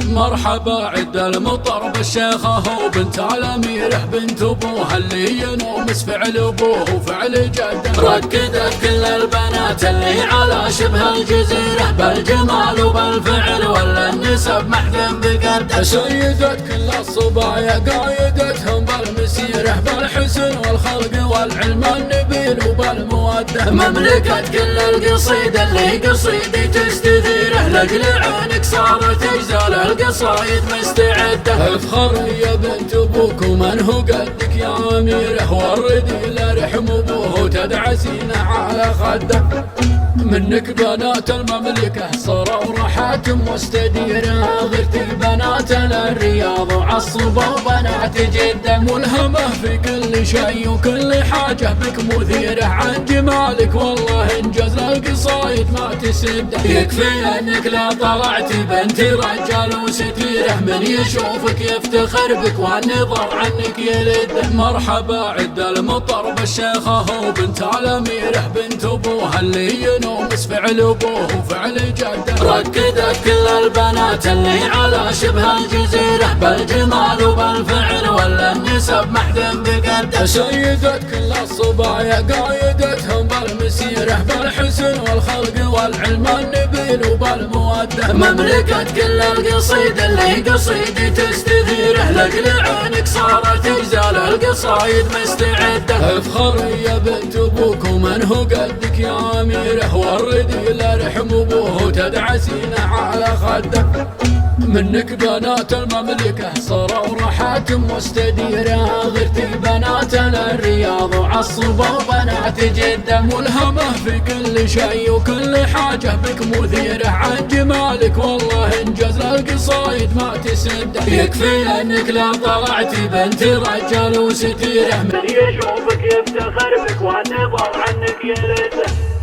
مرحبا عد المطر بالشيخة وبنت الأميرة بنت أبوها اللي ينومس فعل أبوه وفعل جده. ركدت كل البنات اللي على شبه الجزيرة بالجمال وبالفعل ولا النسب محدن بقده. سيدت كل الصبايا قايدتهم بالمسيرة بالحسن والخلق والعلم النبيل وبالمودة. مملكة كل القصيدة اللي قصيدي تستثيره لأجل عينك صارت تجزال القصايد مستعدة. افخري يا بنت ابوك ومن هو قدك يا اميره، وردي لرحم ابوه وتدعسينه على خده. منك بنات المملكة صاروا راحات مستديرة، غرتي بناتنا الرياض وعصبة وبنات جدة. ملهمة في كل شيء وكل حاجة بك مثيرة، عن جمالك والله انجاز القصايد ما تسده. يكفي انك لا طلعتي بنت رجال وستيره، من يشوفك يفتخر بك والنظر عنك يلده. مرحبا عد المطر بالشيخة وبنت الأميرة بنت أبوها اللي ينومس فعل أبوه وفعل جده. ركدت كل البنات اللي على شبه الجزيرة بالجمال وبالفعل ولا النسب محدن بقده. سيدت كل الصبايا قايدتهم بالمسيرة بالحسن والخلق والعلم النبيل وبالمودة. مملكة كل القصيدة اللي قصيدي تستثيره، لأجل عينك صارت تجزال القصايد مستعدة. افخري يا بنت ابوك ومن هو قدك يا اميره، وردي لرحم ابوه وتدعسينه على خده. منك بنات المملكة صاروا راحات مستديرة، غرتي بناتنا الرياض وعصبة وبنات جدة. ملهمة في كل شيء وكل حاجة بك مثيرة، عن جمالك والله انجاز القصايد ما تسده. يكفي انك لا طلعتي بنت رجال وستيره، من يشوفك يفتخر بك والنظر عنك يلده.